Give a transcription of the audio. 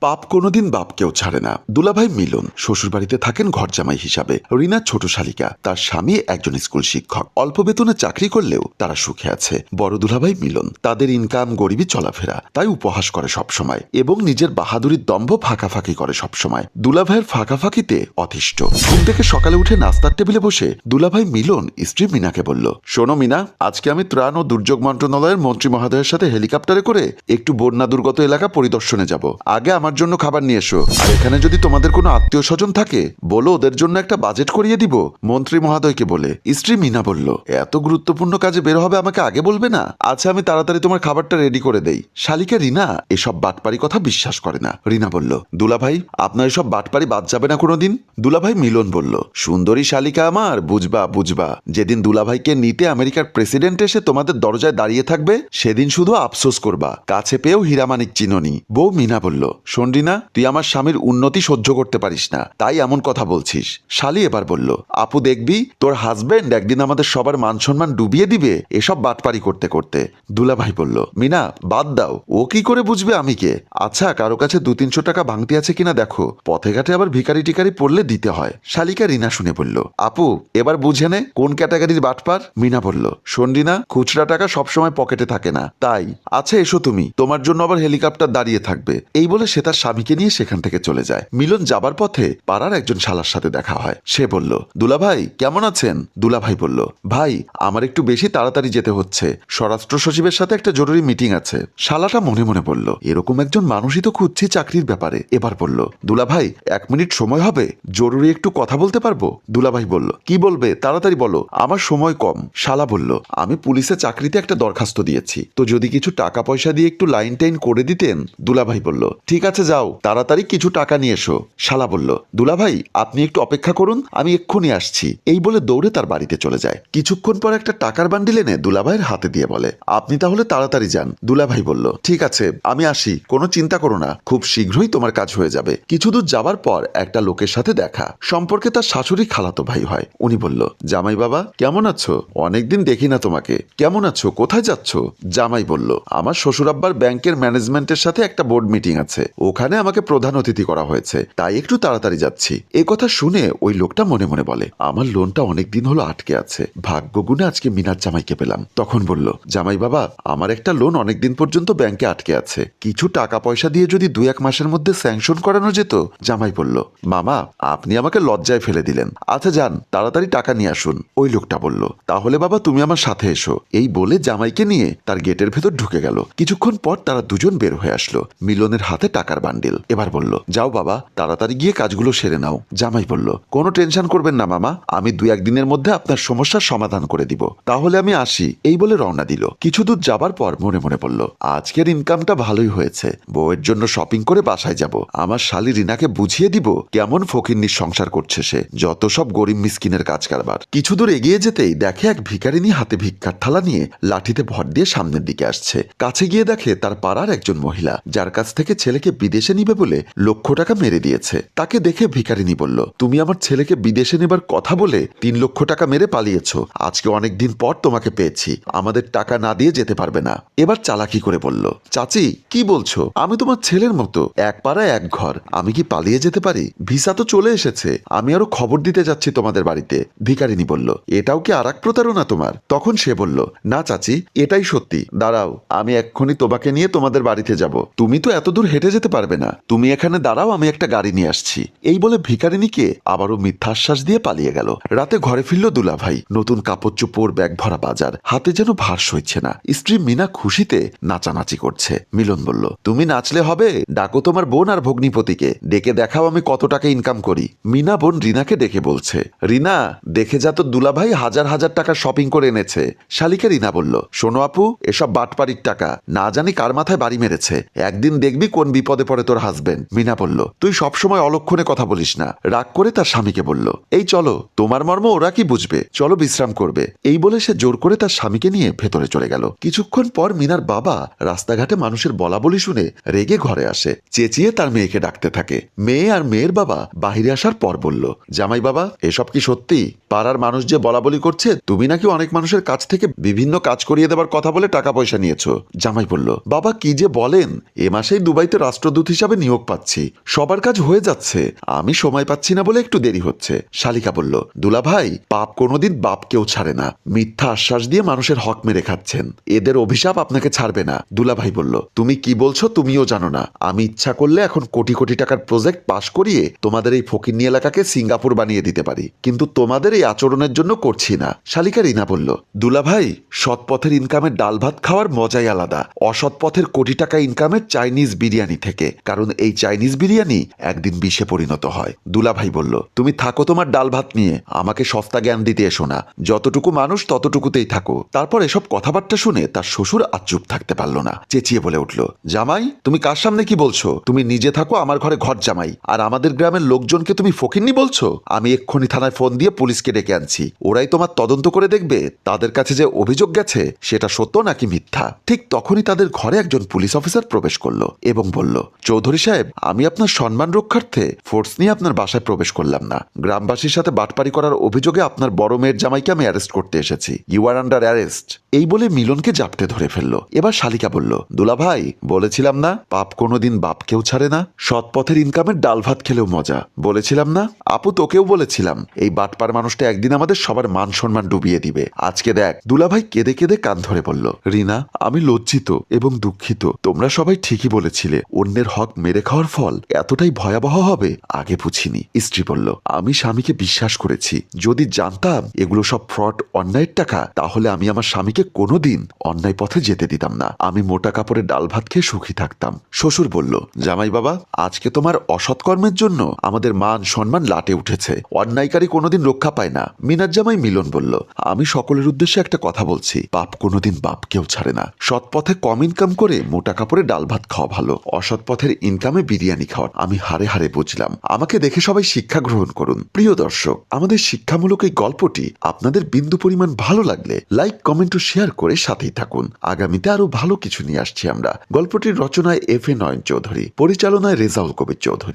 পাপ কোনোদিন বাপকেও ছাড়ে না। দুলাভাই মিলন শ্বশুরবাড়িতে থাকেন ঘরজামাই হিসাবে। রিনা ছোট শালিকা, তার স্বামী একজন স্কুল শিক্ষক। অল্প বেতনে চাকরি করলেও তারা সুখে আছে। বড় দুলাভাই মিলন, তাদের ইনকাম গরিবী চলাফেরা, তাই উপহাস করে সবসময় এবং নিজের বাহাদুরির দম্ভ ফাঁকাফাঁকি করে সবসময়। দুলাভাইয়ের ফাঁকাফাঁকিতে অতিষ্ঠ। ঘুম থেকে সকালে উঠে নাস্তার টেবিলে বসে দুলাভাই মিলন স্ত্রী মিনাকে বলল, শোনো মিনা, আজকে আমি ত্রাণ ও দুর্যোগ মন্ত্রণালয়ের মন্ত্রী মহোদয়ের সাথে হেলিকপ্টারে করে একটু বন্যা দুর্গত এলাকা পরিদর্শনে যাব। আগে আমার জন্য খাবার নিয়ে এসো, আর এখানে যদি তোমাদের কোনো আত্মীয় স্বজন থাকে বলো, ওদের জন্য একটা বাজেট করিয়ে দিব মন্ত্রী মহোদয়কে বলে। স্ত্রী মিনা বলল, এত গুরুত্বপূর্ণ কাজে বের হবে আমাকে আগে বলবে না? আচ্ছা, আমি তাড়াতাড়ি তোমার খাবারটা রেডি করে দেই। শালিকা রিনা এসব বাটপারি কথা বিশ্বাস করে না। রিনা বলল, দুলাভাই, আপনার এসব বাটপারি বাদ যাবে না কোনোদিন। দুলাভাই মিলন বলল, সুন্দরী শালিকা আমার, বুঝবা বুঝবা, যেদিন দুলাভাইকে নিতে আমেরিকার প্রেসিডেন্ট এসে তোমাদের দরজায় দাঁড়িয়ে থাকবে সেদিন শুধু আফসোস করবা, কাছে পেয়েও হীরামানিক চিননি। বউ মিনা বলল, শোন রিনা, তুই আমার স্বামীর উন্নতি সহ্য করতে পারিস না, তাই এমন কথা বলছিস। শালি এবার বলল, আপু দেখবি তোর হাজবেন্ড একদিন আমাদের সবার মান সম্মান ডুবিয়ে দিবে এসব বাটপারি করতে করতে। দুলাভাই বলল, মিনা বাদ দাও, ও কি করে বুঝবে আমি কে? আচ্ছা, কারো কাছে 200-300 টাকা ভাঙতি আছে কিনা দেখো, পথে ঘাটে আবার ভিখারি টিকারি পড়লে দিতে হয়। শালিকা রিনা শুনে বলল, আপু এবার বুঝে নে কোন ক্যাটাগরির বাটপার। মিনা বলল, শোন রিনা, খুচরা টাকা সবসময় পকেটে থাকে না, তাই। আচ্ছা এসো তুমি, তোমার জন্য আবার হেলিকপ্টার দাঁড়িয়ে থাকবে। এই বলে সে তার স্বামীকে নিয়ে সেখান থেকে চলে যায়। মিলন যাবার পথে পাড়ার একজন শালার সাথে দেখা হয়। সে বলল, দুলাভাই কেমন আছেন? দুলাভাই বলল, ভাই আমার একটু বেশি তাড়াতাড়ি যেতে হচ্ছে, স্বরাষ্ট্র সচিবের সাথে একটা জরুরি মিটিং আছে। শালাটা মনে মনে বলল, এরকম একজন মানুষই তো খুঁজছি চাকরির ব্যাপারে। এবার বলল, দুলাভাই 1 মিনিট সময় হবে, জরুরি একটু কথা বলতে পারবো? দুলাভাই বলল, কি বলবে তাড়াতাড়ি বলো, আমার সময় কম। শালা বলল, আমি পুলিশে চাকরিতে একটা দরখাস্ত দিয়েছি, তো যদি কিছু টাকা পয়সা দিয়ে একটু লাইন টাইন করে দিতেন। দুলাভাই বলল, ঠিক আছে যাও, তাড়াতাড়ি কিছু টাকা নিয়ে এসো। শালা বলল, দুলাভাই আপনি একটু অপেক্ষা করুন, আমি এক্ষুনি আসছি। এই বলে দৌড়ে তার বাড়িতে চলে যায়। কিছুক্ষণ পর একটা টাকার বান্ডিল এনে দুলাভাইয়ের হাতে দিয়ে বলে, আপনি তাহলে তাড়াতাড়ি যান। দুলাভাই বলল, ঠিক আছে আমি আসি, কোনো চিন্তা করো না, খুব শীঘ্রই তোমার কাজ হয়ে যাবে। কিছু দূর যাবার পর একটা লোকের সাথে দেখা, সম্পর্কে তার শাশুড়ি খালাতো ভাই হয়। উনি বলল, জামাই বাবা কেমন আছো? অনেকদিন দেখি না তোমাকে, কেমন আছো, কোথায় যাচ্ছ? জামাই বলল, আমার শ্বশুরাব্বার ব্যাংকের ম্যানেজমেন্টের সাথে একটা বোর্ড মিটিং আছে, ওখানে আমাকে প্রধান অতিথি করা হয়েছে, তাই একটু তাড়াতাড়ি যাচ্ছি। এই কথা শুনে ওই লোকটা মনে মনে বলে, আমার লোনটা অনেকদিন হলো আটকে আছে, ভাগ্য গুণে আজকে মিনার জামাইকে পেলাম। তখন বলল, জামাই বাবা আমার একটা লোন অনেকদিন পর্যন্ত ব্যাংকে আটকে আছে, কিছু টাকা পয়সা দিয়ে যদি 2-1 মাসের মধ্যে স্যাংশন করানো যেত। জামাই বলল, মামা আপনি আমাকে লজ্জায় ফেলে দিলেন, আচ্ছা যান তাড়াতাড়ি টাকা নিয়ে আসুন। ওই লোকটা বলল, তাহলে বাবা তুমি আমার সাথে এসো। এই বলে জামাইকে নিয়ে তার গেটের ভেতর ঢুকে গেল। কিছুক্ষণ পর তারা দুজন বের হয়ে আসলো, মিলনের হাতে টাকার বান্ডিল। এবার বলল, যাও বাবা তাড়াতাড়ি গিয়ে কাজগুলো সেরে নাও। জামাই বলল, কোনো টেনশন করবেন না মামা, আমি 2-1 দিনের মধ্যে আপনার সমস্যার সমাধান করে দিব, তাহলে আমি আসি। এই বলে রওনা দিল। কিছু দূর যাবার পর মনে মনে বলল, আজকের ইনকামটা ভালোই হয়েছে, বউয়ের জন্য শপিং করে বাসায় যাব, আমার শালি রিনাকে বুঝিয়ে দিব কেমন ফকিন্নির সংসার করছে সে, যত সব গরিব মিসকিনের কাজ কারবার। কিছু দূর এগিয়ে যেতেই দেখে এক ভিখারিনী হাতে ভিক্ষার থালা নিয়ে লাঠিতে ভর দিয়ে সামনের দিকে আসছে। কাছে গিয়ে দেখে তার পাড়ার একজন মহিলা, যার কাছ থেকে ছেলেকে বিদেশে নিবে বলে 1 লক্ষ টাকা মেরে দিয়েছে। তাকে দেখে ভিখারিনী বলল, তুমি আমার ছেলেকে বিদেশে নেবার কথা বলে 3 লক্ষ টাকা মেরে পালিয়েছ, আজকে অনেকদিন পর তোমাকে পেয়েছি, আমাদের টাকা না দিয়ে যেতে পারবে না। এবার চালাকি করে বলল, চাচি কি বলছো, আমি তোমার ছেলের মতো, এক পাড়া এক ঘর, আমি কি পালিয়ে যেতে পারি? ভিসা তো চলে এসেছে, আমি আরো খবর দিতে যাচ্ছি তোমাদের বাড়িতে। ভিখারিনী বলল, এটাও কি আর এক প্রতারণা তোমার? তখন সে বলল, না চাচি এটাই সত্যি, দাঁড়াও আমি এক্ষুনি তোমাকে নিয়ে তোমাদের বাড়িতে যাব, তুমি তো এত দূর হেঁটে যেতে পারবে না, তুমি এখানে দাঁড়াও, আমি একটা গাড়ি নিয়ে আসছি। এই বলে ভিখারিনীকে আবারও মিথ্যাশ্বাস দিয়ে পালিয়ে গেল। রাতে ঘরে ফিরল দুলাভাই, নতুন কাপড় চোপড়, ব্যাগ ভরা বাজার, হাতে যেন ভার সইছে না। স্ত্রী মিনা খুশিতে নাচানাচি করছে। মিলন বলল, তুমি নাচলে হবে, ডাকো তোমার বোন আর ভগ্নিপতিকে, ডেকে দেখাও আমি কত টাকা ইনকাম করি। মিনা বোন রিনাকে ডেকে বলছে, রিনা দেখে যা তো দুলাভাই হাজার হাজার টাকা শপিং করে এনেছে। শালিকা রিনা বলল, শোনো আপু, এসব বাটপাড়ির টাকা, না জানি কার মাথায় বাড়ি মেরেছে, একদিন দেখবি কোন বিপদে পড়ে তোর হাজবেন্ড। মিনা বলল, তুই সবসময় অলক্ষণে কথা বলিস না। রাগ করে তার স্বামীকে বলল, এই চলো, তোমার মর্ম ওরা কি বুঝবে, চলো বিশ্রাম করবে। এই বলে সে জোর করে তার স্বামীকে নিয়ে ভেতরে চলে গেল। কিছুক্ষণ পর মিনার বাবা রাস্তাঘাটে মানুষের বলা বলি শুনে রেগে ঘরে আসে, চেঁচিয়ে তার মেয়েকে ডাকতে থাকে। মেয়ে আর মেয়ের বাবা বাহিরে আসার পর বলল, জামাই বাবা এসব কি সত্যি? পাড়ার মানুষ যে বলা বলি করছে তুমি নাকি অনেক মানুষের কাছ থেকে বিভিন্ন কাজ করিয়ে দেবার কথা বলে টাকা পয়সা নিয়েছো। জামাই বলল, বাবা কি যে বলেন, এ মাসেই দুবাইতে রাষ্ট্র বড়দূত হিসাবে নিয়োগ পাচ্ছি, সবার কাজ হয়ে যাচ্ছে, আমি সময় পাচ্ছি না বলে একটু দেরি হচ্ছে। শালিকা বলল, দুলাভাই, পাপ কোনোদিন বাপকেও ছাড়ে না। মিথ্যা আশ্বাস দিয়ে মানুষের হক মেরে খাচ্ছেন, এদের অভিশাপ আপনাকে ছাড়বে না। দুলাভাই বলল, তুমি কি বলছো তুমিও জানো না। আমি ইচ্ছা করলে এখন কোটি কোটি টাকার প্রজেক্ট পাশ করিয়ে তোমাদের এই ফকিন্নি এলাকাকে সিঙ্গাপুর বানিয়ে দিতে পারি, কিন্তু তোমাদের এই আচরণের জন্য করছি না। শালিকা রিনা বলল, দুলাভাই, সৎ পথের ইনকামের ডাল ভাত খাওয়ার মজাই আলাদা, অসৎ পথের কোটি টাকা ইনকামের চাইনিজ বিরিয়ানি থেকে, কারণ এই চাইনিজ বিরিয়ানি একদিন বিষে পরিণত হয়। দুলাভাই বলল, তুমি থাকো তোমার ডাল ভাত নিয়ে, আমাকে সস্তা জ্ঞান দিতে এসো না, যতটুকু মানুষ ততটুকুতেই থাকো। তারপর এসব কথাবার্তা শুনে তার শ্বশুর আর চুপ থাকতে পারল না, চেঁচিয়ে বলে উঠল, জামাই, তুমি কার সামনে কি বলছো? তুমি নিজে থাকো আমার ঘরে ঘর জামাই, আর আমাদের গ্রামের লোকজনকে তুমি ফকিন্নি বলছো? আমি এক্ষুনি থানায় ফোন দিয়ে পুলিশকে ডেকে আনছি, ওরাই তোমার তদন্ত করে দেখবে তাদের কাছে যে অভিযোগ গেছে সেটা সত্য নাকি মিথ্যা। ঠিক তখনই তাদের ঘরে একজন পুলিশ অফিসার প্রবেশ করলো এবং বলল, চৌধুরী সাহেব, আমি আপনার সম্মান রক্ষার্থে ফোর্স নিয়ে আপনার বাসায় প্রবেশ করলাম না, গ্রামবাসীর সাথে বাটপারি করার অভিযোগে আপনার বড় মেয়ের জামাইকে আমি অ্যারেস্ট করতে এসেছি। You are under arrest. এই বলে মিলনকে জাপটে ধরে ফেললো। এবার শালিকা বলল, দুলাভাই, বলেছিলাম না পাপ কোনোদিন বাপকেও ছাড়ে না, সৎ পথের ইনকামের ডাল ভাত খেলেও মজা। বলেছিলাম না আপু, তোকেও বলেছিলাম এই বাটপার মানুষটা একদিন আমাদের সবার মান সম্মান ডুবিয়ে দিবে। আজকে দেখ। দুলাভাই কেঁদে কেঁদে কান ধরে বলল, রিনা, আমি লজ্জিত এবং দুঃখিত। তোমরা সবাই ঠিকই বলেছিলে, অন্যের হক মেরে খাওয়ার ফল এতটাই ভয়াবহ হবে আগে বুঝিনি। স্ত্রী বলল, আমি স্বামীকে বিশ্বাস করেছি, যদি জানতাম এগুলো সব ফ্রড, অন্যায়ের টাকা, তাহলে আমি আমার স্বামীকে কোনোদিন অন্যায় পথে যেতে দিতাম না। আমি মোটা কাপড়ে ডাল ভাত খেয়ে সুখী থাকতাম। শ্বশুর বলল, জামাই বাবা, আজকে তোমার অসৎকর্মের জন্য আমাদের মান সম্মান লাটে উঠেছে, অন্যায়কারী কোনোদিন রক্ষা পায় না। মিনার জামাই মিলন বলল, আমি সকলের উদ্দেশ্যে একটা কথা বলছি, পাপ কোনোদিন বাপকেও ছাড়ে না। সৎ পথে কম ইনকাম করে মোটা কাপড়ে ডাল ভাত খাওয়া ভালো, অসৎ পথের ইনকামে বিরিয়ানি খাওয়া আমি হারে হারে বুঝলাম। আমাকে দেখে সবাই শিক্ষা গ্রহণ করুন। প্রিয় দর্শক, আমাদের শিক্ষামূলক এই গল্পটি আপনাদের বিন্দু পরিমাণ ভালো লাগলে লাইক, কমেন্ট ও শেয়ার করে সাথেই থাকুন। আগামীতে আরো ভালো কিছু নিয়ে আসছি আমরা। গল্পটির রচনায় FA নয়ন চৌধুরী, পরিচালনায় রেজাউল কবির চৌধুরী।